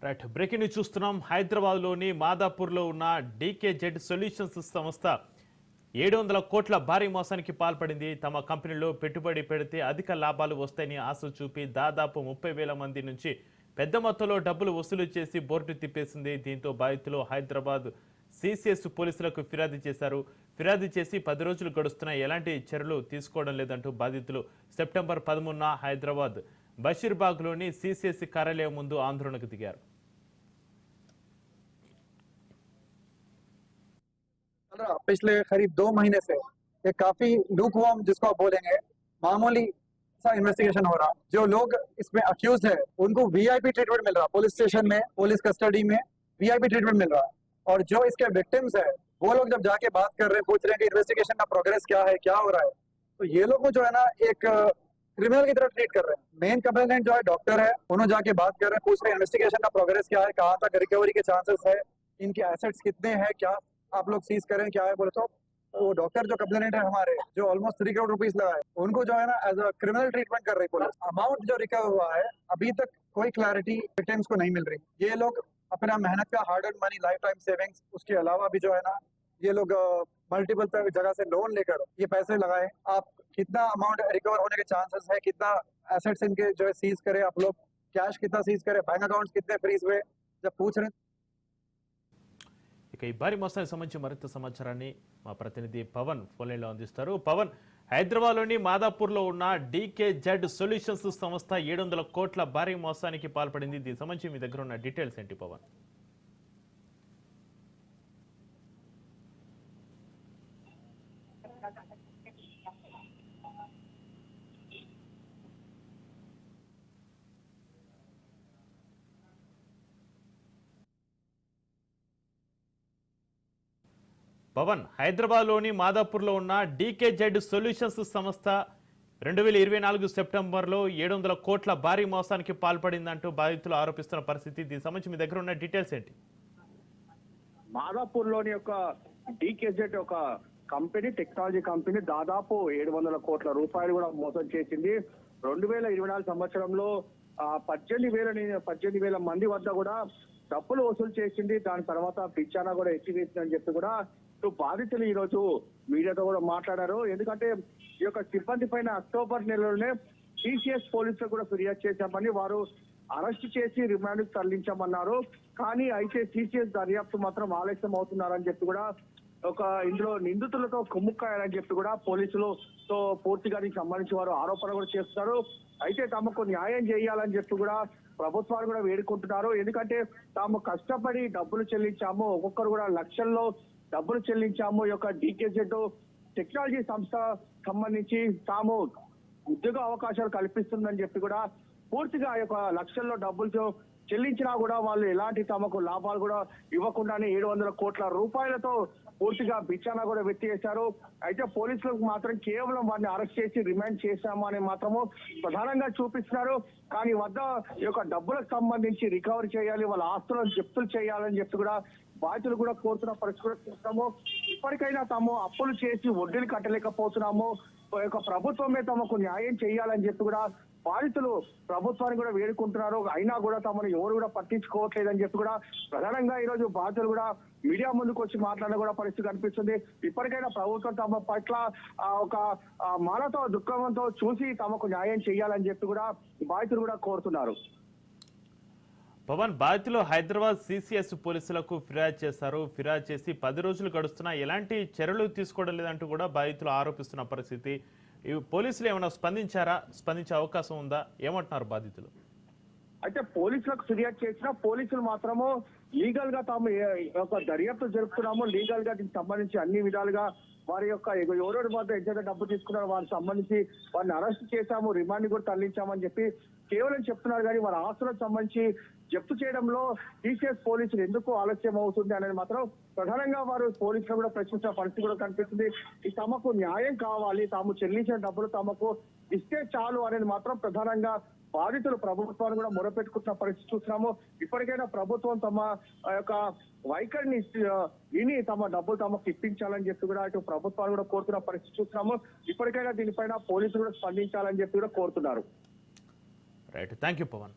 Right breaking news చూస్తున్నాం. హైదరాబాద్లోని మాదాపూర్లో ఉన్న డీకేజెడ్ సొల్యూషన్స్ సంస్థ 700 కోట్ల భారీ మోసానికి పాల్పడింది. తమ కంపెనీలో పెట్టుబడి పెడితే అధిక లాభాలు వస్తాయని ఆశ చూపి దాదాపు 30,000 మంది నుంచి పెద్ద మొత్తంలో డబ్బులు వసూలు చేసి బోర్డు తిప్పేసింది. దీంతో బాధితులు హైదరాబాద్ సిసిఎస్ పోలీసులకు ఫిర్యాదు చేశారు. ఫిర్యాదు చేసి 10 రోజులు గడుస్తున్నా ఎలాంటి చర్యలు తీసుకోవడం లేదంటూ బాధితులు సెప్టెంబర్ 13న హైదరాబాద్ బషీర్బాగ్లోని సిసిఎస్ కార్యాలయం ముందు ఆందోళనకు దిగారు. पिछले करीब 2 महीने से ये काफी लूक वार्म जिसको आप बोलेंगे मामूली सा इन्वेस्टिगेशन हो रहा। जो लोग इसमें अक्यूज है उनको वीआईपी ट्रीटमेंट मिल रहा, पुलिस स्टेशन में पुलिस कस्टडी में वीआईपी ट्रीटमेंट मिल रहा। और जो इसके विक्टिम्स है वो लोग जब जाके बात कर रहे हैं, पूछ रहे हैं कि इन्वेस्टिगेशन का प्रोग्रेस क्या है, क्या हो रहा है, तो ये लोग जो है ना एक क्रिमिनल की तरह ट्रीट कर रहे हैं। मेन कंप्लेनेंट जो है डॉक्टर है, उन्होंने जाके बात कर रहे हैं, पूछ रहे हैं इन्वेस्टिगेशन का प्रोग्रेस क्या है, कहाँ तक रिकवरी के चांसेस है, इनके एसेट्स कितने हैं, क्या आप लोग सीज करें, क्या है बोले तो वो डॉक्टर जो कंप्लेनेंट है हमारे जो ऑलमोस्ट 3 करोड़ रुपीस लगाए, उनको जो है ना एज अ क्रिमिनल ट्रीटमेंट कर रही पुलिस। अमाउंट जो रिकवर हुआ है अभी तक कोई क्लैरिटी विक्टिम्स को नहीं मिल रही। ये लोग अपना मेहनत का hard earn money, life time savings, उसके अलावा भी जो है ना ये लोग मल्टीपल जगह से लोन लेकर ये पैसे लगाए। आप कितना अमाउंट रिकवर होने के चांसेस है, कितना एसेट्स इनके जो है सीज करे, आप लोग कैश कितना सीज करे, बैंक अकाउंट्स कितने फ्रीज हुए, जब पूछ रहे। ఇక ఈ భారీ మోసానికి సంబంధించి మరింత సమాచారాన్ని మా ప్రతినిధి పవన్ ఫోన్లైన్లో అందిస్తారు. పవన్, హైదరాబాద్లోని మాదాపూర్లో ఉన్న డీకేజెడ్ సొల్యూషన్స్ సంస్థ 700 కోట్ల భారీ మోసానికి పాల్పడింది. దీనికి సంబంధించి మీ దగ్గర ఉన్న డీటెయిల్స్ ఏంటి పవన్? పవన్, హైదరాబాద్లోని మాదాపూర్లో ఉన్న డీకేజెడ్ సొల్యూషన్స్ సంస్థ 2024 సెప్టెంబర్లో 700 కోట్ల భారీ మోసానికి పాల్పడిందంటూ బాధితులు ఆరోపిస్తున్న పరిస్థితి. దీనికి సంబంధించి మీ దగ్గర ఉన్న డీటెయిల్స్ ఏంటి? మాదాపూర్లోని ఒక డీకేజెడ్ ఒక కంపెనీ, టెక్నాలజీ కంపెనీ దాదాపు 700 కోట్ల రూపాయలు కూడా మోసం చేసింది. 2024 సంవత్సరంలో 18,000 మంది వద్ద కూడా డబ్బులు వసూలు చేసింది. దాని తర్వాత పిచ్చానా కూడా ఎత్తివేసిందని చెప్పి కూడా బాధితులు ఈ రోజు మీడియాతో కూడా మాట్లాడారు. ఎందుకంటే ఈ యొక్క సిబ్బంది పైన అక్టోబర్ నెలలోనే సిసిఎస్ పోలీసులు కూడా ఫిర్యాదు చేశామని, వారు అరెస్ట్ చేసి రిమాండ్ కు తరలించామన్నారు. కానీ అయితే సిసిఎస్ దర్యాప్తు మాత్రం ఆలస్యం అవుతున్నారని చెప్పి కూడా ఇందులో నిందితులతో కుమ్ముక్కాయాలని చెప్పి కూడా పోలీసులతో పూర్తిగా దీనికి సంబంధించి వారు ఆరోపణ కూడా చేస్తున్నారు. అయితే తమకు న్యాయం చేయాలని చెప్పి కూడా ప్రభుత్వాలు కూడా వేడుకుంటున్నారు. ఎందుకంటే తాము కష్టపడి డబ్బులు చెల్లించాము, ఒక్కొక్కరు కూడా లక్షల్లో డబ్బులు చెల్లించాము. ఈ యొక్క డీకేజెడ్ టెక్నాలజీ సంస్థ సంబంధించి తాము ఉద్యోగ అవకాశాలు కల్పిస్తుందని చెప్పి కూడా పూర్తిగా ఆ యొక్క లక్షల్లో డబ్బులు చెల్లించినా కూడా వాళ్ళు ఎలాంటి తమకు లాభాలు కూడా ఇవ్వకుండానే 700 కోట్ల రూపాయలతో పూర్తిగా బిచానా కూడా వెత్తివేశారు. అయితే పోలీసులకు మాత్రం కేవలం వారిని అరెస్ట్ చేసి రిమాండ్ చేశాము అని మాత్రము ప్రధానంగా చూపిస్తున్నారు. కానీ వద్ద ఈ యొక్క డబ్బులకు సంబంధించి రికవరీ చేయాలి, వాళ్ళ ఆస్తులను జప్తులు చేయాలని చెప్పి కూడా బాధితులు కూడా కోరుతున్న పరిస్థితి కూడా చూస్తాము. ఇప్పటికైనా తాము అప్పులు చేసి వడ్డీలు కట్టలేకపోతున్నాము, ప్రభుత్వమే తమకు న్యాయం చేయాలని చెప్పి కూడా బాధితులు ప్రభుత్వాన్ని కూడా వేడుకుంటున్నారు. అయినా కూడా తమను ఎవరు కూడా పట్టించుకోవట్లేదని చెప్పి కూడా ప్రధానంగా ఈ రోజు బాధితులు కూడా మీడియా ముందుకు వచ్చి మాట్లాడిన కూడా పరిస్థితి కనిపిస్తుంది. ఇప్పటికైనా ప్రభుత్వం తమ పట్ల ఒక మానవతో దుఃఖంతో చూసి తమకు న్యాయం చేయాలని చెప్పి కూడా బాధితులు కూడా కోరుతున్నారు. పవన్, బాధితులు హైదరాబాద్ సిసిఎస్ పోలీసులకు ఫిర్యాదు చేశారు. ఫిర్యాదు చేసి 10 రోజులు గడుస్తున్నా ఎలాంటి చర్యలు తీసుకోవడం లేదంటూ కూడా బాధితులు ఆరోపిస్తున్న పరిస్థితి. పోలీసులు ఏమైనా స్పందించే అవకాశం ఉందా? ఏమంటున్నారు బాధితులు? అయితే పోలీసులకు ఫిర్యాదు చేసినా పోలీసులు మాత్రము లీగల్ గా తాము ఒక దర్యాప్తు జరుపుతున్నాము, లీగల్ గా దీనికి సంబంధించి అన్ని విధాలుగా వారి యొక్క ఎవరెవరి వద్ద ఎంత డబ్బు తీసుకున్నారో వారికి సంబంధించి వారిని అరెస్ట్ చేశాము, రిమాండ్ కూడా తరలించామని చెప్పి కేవలం చెప్తున్నారు. కానీ వారి ఆస్తులకు సంబంధించి జప్తు చేయడంలో సిసిఎస్ పోలీసులు ఎందుకు ఆలస్యం అవుతుంది అనేది మాత్రం ప్రధానంగా వారు పోలీసులు కూడా ప్రశ్నించిన పరిస్థితి కూడా కనిపిస్తుంది. ఈ తమకు న్యాయం కావాలి, తాము చెల్లించిన డబ్బులు తమకు ఇస్తే చాలు అనేది మాత్రం ప్రధానంగా బాధితులు ప్రభుత్వాన్ని కూడా మొరపెట్టుకుంటున్న పరిస్థితి చూస్తున్నాము. ఇప్పటికైనా ప్రభుత్వం తమ యొక్క వైఖరిని విని తమ డబ్బులు తమకు ఇప్పించాలని చెప్పి కూడా ఇటు ప్రభుత్వాలు కూడా కోరుతున్న పరిస్థితి చూస్తున్నాము. ఇప్పటికైనా దీనిపైన పోలీసులు కూడా స్పందించాలని చెప్పి కూడా కోరుతున్నారు. Right, thank you Pawan.